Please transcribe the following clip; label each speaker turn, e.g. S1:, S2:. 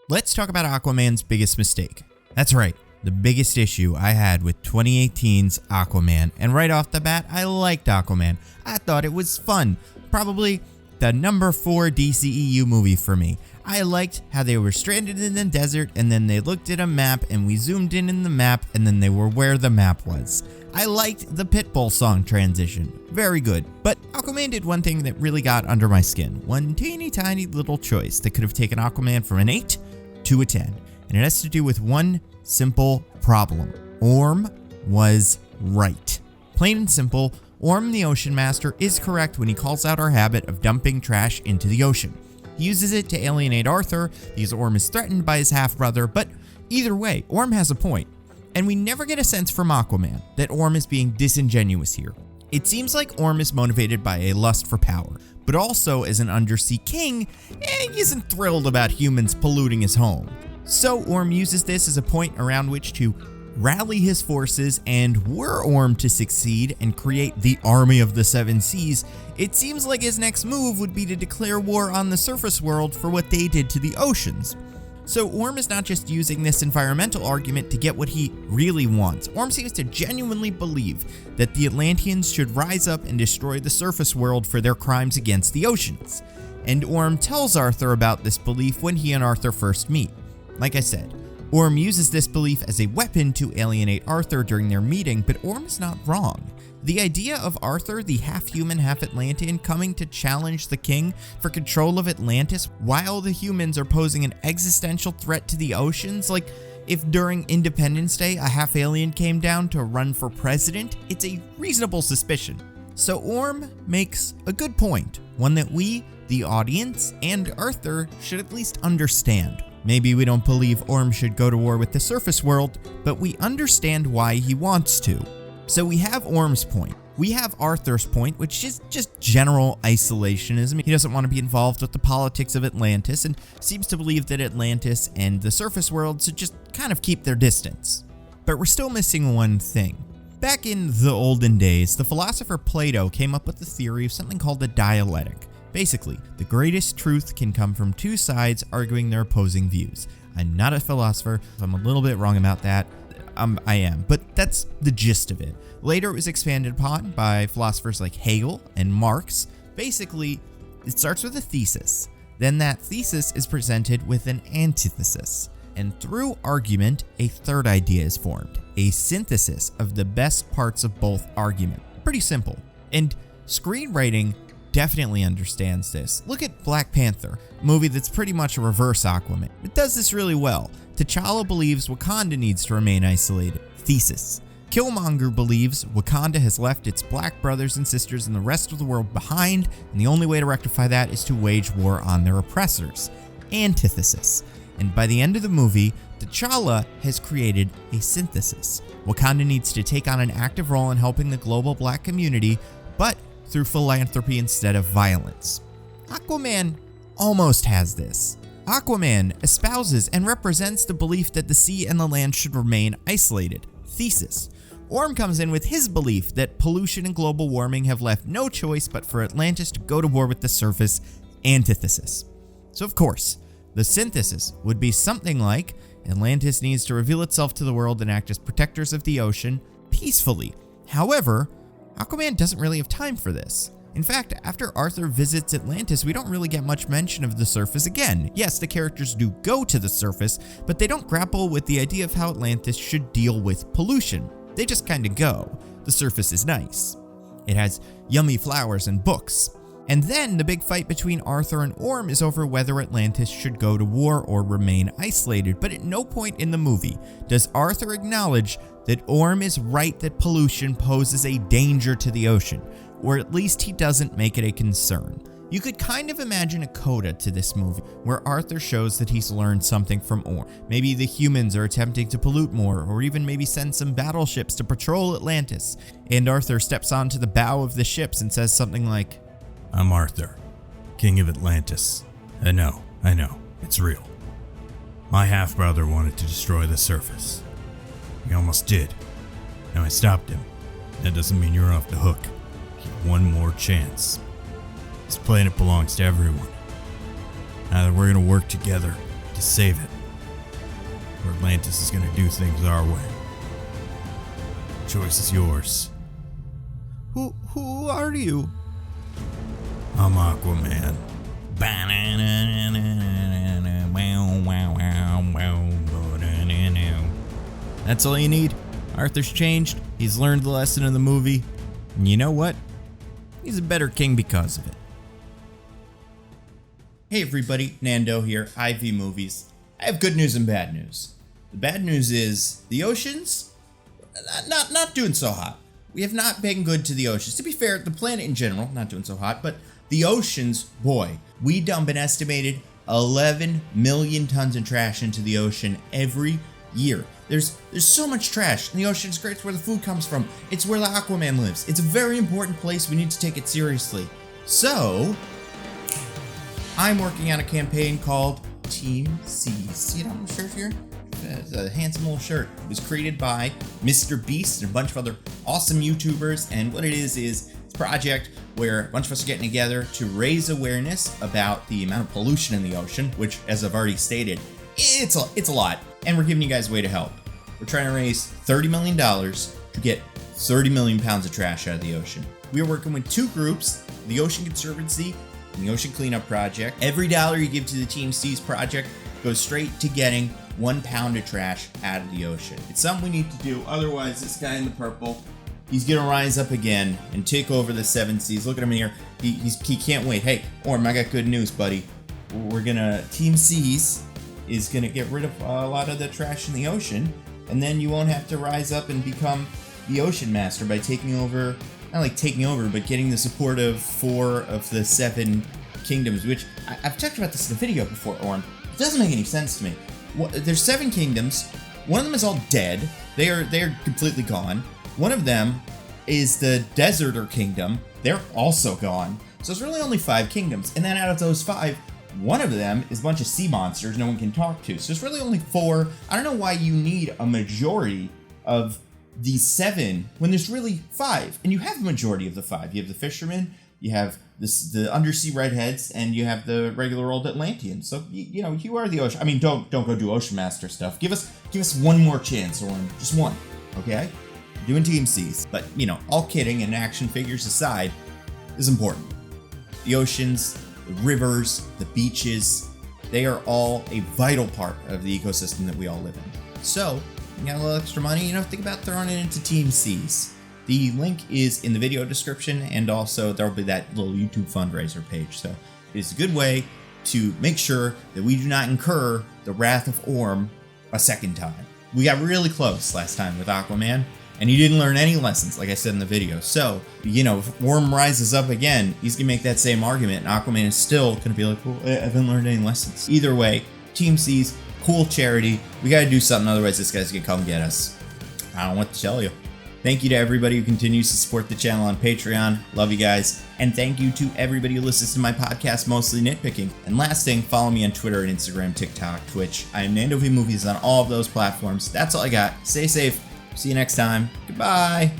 S1: Let's talk about Aquaman's biggest mistake. That's right, the biggest issue I had with 2018's Aquaman. And right off the bat, I liked Aquaman. I thought it was fun. Probably the number 4 DCEU movie for me. I liked how they were stranded in the desert and then they looked at a map and we zoomed in the map and then they were where the map was. I liked the Pitbull song transition. Very good. But Aquaman did one thing that really got under my skin. One teeny tiny little choice that could have taken Aquaman from an 8 to a 10. And it has to do with one simple problem. Orm was right. Plain and simple, Orm the Ocean Master is correct when he calls out our habit of dumping trash into the ocean. He uses it to alienate Arthur because Orm is threatened by his half-brother, but either way, Orm has a point. And we never get a sense from Aquaman that Orm is being disingenuous here. It seems like Orm is motivated by a lust for power, but also as an undersea king, he isn't thrilled about humans polluting his home. So Orm uses this as a point around which to rally his forces, and were Orm to succeed and create the Army of the Seven Seas, it seems like his next move would be to declare war on the surface world for what they did to the oceans. So Orm is not just using this environmental argument to get what he really wants. Orm seems to genuinely believe that the Atlanteans should rise up and destroy the surface world for their crimes against the oceans. And Orm tells Arthur about this belief when he and Arthur first meet. Like I said, Orm uses this belief as a weapon to alienate Arthur during their meeting, but Orm is not wrong. The idea of Arthur, the half-human, half-Atlantean, coming to challenge the king for control of Atlantis while the humans are posing an existential threat to the oceans, like if during Independence Day a half-alien came down to run for president, it's a reasonable suspicion. So Orm makes a good point, one that we, the audience, and Arthur should at least understand. Maybe we don't believe Orm should go to war with the surface world, but we understand why he wants to. So we have Orm's point. We have Arthur's point, which is just general isolationism. He doesn't want to be involved with the politics of Atlantis and seems to believe that Atlantis and the surface world should just kind of keep their distance. But we're still missing one thing. Back in the olden days, the philosopher Plato came up with the theory of something called the dialectic. Basically, the greatest truth can come from two sides arguing their opposing views. I'm not a philosopher. If I'm a little bit wrong about that, I am, but that's the gist of it. Later, it was expanded upon by philosophers like Hegel and Marx. Basically, it starts with a thesis. Then that thesis is presented with an antithesis. And through argument, a third idea is formed. A synthesis of the best parts of both argument. Pretty simple. And screenwriting definitely understands this. Look at Black Panther, a movie that's pretty much a reverse Aquaman. It does this really well. T'Challa believes Wakanda needs to remain isolated. Thesis. Killmonger believes Wakanda has left its black brothers and sisters and the rest of the world behind, and the only way to rectify that is to wage war on their oppressors. Antithesis. And by the end of the movie, T'Challa has created a synthesis. Wakanda needs to take on an active role in helping the global black community, but through philanthropy instead of violence. Aquaman almost has this. Aquaman espouses and represents the belief that the sea and the land should remain isolated. Thesis. Orm comes in with his belief that pollution and global warming have left no choice but for Atlantis to go to war with the surface. Antithesis. So of course, the synthesis would be something like Atlantis needs to reveal itself to the world and act as protectors of the ocean peacefully. However, Aquaman doesn't really have time for this. In fact, after Arthur visits Atlantis, we don't really get much mention of the surface again. Yes, the characters do go to the surface, but they don't grapple with the idea of how Atlantis should deal with pollution. They just kind of go. The surface is nice. It has yummy flowers and books. And then the big fight between Arthur and Orm is over whether Atlantis should go to war or remain isolated. But at no point in the movie does Arthur acknowledge that Orm is right that pollution poses a danger to the ocean, or at least he doesn't make it a concern. You could kind of imagine a coda to this movie, where Arthur shows that he's learned something from Orm. Maybe the humans are attempting to pollute more, or even maybe send some battleships to patrol Atlantis, and Arthur steps onto the bow of the ships and says something like,
S2: "I'm Arthur, King of Atlantis. I know, it's real. My half-brother wanted to destroy the surface. He almost did. Now I stopped him. That doesn't mean you're off the hook. You have one more chance. This planet belongs to everyone. Either we're gonna work together to save it, or Atlantis is gonna do things our way. Choice is yours.
S1: Who are you?
S2: I'm Aquaman.
S1: That's all you need. Arthur's changed. He's learned the lesson of the movie. And you know what? He's a better king because of it. Hey everybody, Nando here, IV Movies. I have good news and bad news. The bad news is the oceans, not doing so hot. We have not been good to the oceans. To be fair, the planet in general, not doing so hot, but the oceans, boy, we dump an estimated 11 million tons of trash into the ocean every year. There's so much trash in the ocean. It's great. It's where the food comes from. It's where the Aquaman lives. It's a very important place. We need to take it seriously. So, I'm working on a campaign called TeamSeas. See it on the shirt here? It's a handsome little shirt. It was created by Mr. Beast and a bunch of other awesome YouTubers. And what it is it's a project where a bunch of us are getting together to raise awareness about the amount of pollution in the ocean, which, as I've already stated, it's a lot. And we're giving you guys a way to help. We're trying to raise $30 million to get 30 million pounds of trash out of the ocean. We are working with two groups, the Ocean Conservancy and the Ocean Cleanup Project. Every dollar you give to the TeamSeas project goes straight to getting 1 pound of trash out of the ocean. It's something we need to do, otherwise this guy in the purple, he's gonna rise up again and take over the 7 seas. Look at him here, he can't wait. Hey, Orm, I got good news, buddy. TeamSeas is gonna get rid of a lot of the trash in the ocean, and then you won't have to rise up and become the ocean master by taking over, not like taking over, but getting the support of 4 of the 7 kingdoms, which I've talked about this in the video before, Orm. It doesn't make any sense to me. There's 7 kingdoms. One of them is all dead. They are completely gone. One of them is the Deserter Kingdom. They're also gone. So it's really only 5 kingdoms. And then out of those 5, one of them is a bunch of sea monsters no one can talk to. So it's really only 4. I don't know why you need a majority of these 7 when there's really 5. And you have a majority of the 5. You have the fishermen, you have the undersea redheads, and you have the regular old Atlanteans. So you know, you are the ocean. I mean, don't go do ocean master stuff. Give us one more chance, or just one, okay? Doing TeamSeas. But you know, all kidding and action figures aside, is important. The oceans, the rivers, the beaches, they are all a vital part of the ecosystem that we all live in. So, you got a little extra money, you know, think about throwing it into TeamSeas. The link is in the video description, and also there will be that little YouTube fundraiser page. So it's a good way to make sure that we do not incur the wrath of Orm a second time. We got really close last time with Aquaman, and he didn't learn any lessons, like I said in the video. So, you know, if Orm rises up again, he's gonna make that same argument, and Aquaman is still gonna be like, well, I haven't learned any lessons. Either way, TeamSeas, cool charity. We gotta do something, otherwise this guy's gonna come get us. I don't know what to tell you. Thank you to everybody who continues to support the channel on Patreon. Love you guys. And thank you to everybody who listens to my podcast, Mostly Nitpicking. And last thing, follow me on Twitter and Instagram, TikTok, Twitch. I am Nando V Movies on all of those platforms. That's all I got. Stay safe. See you next time. Goodbye.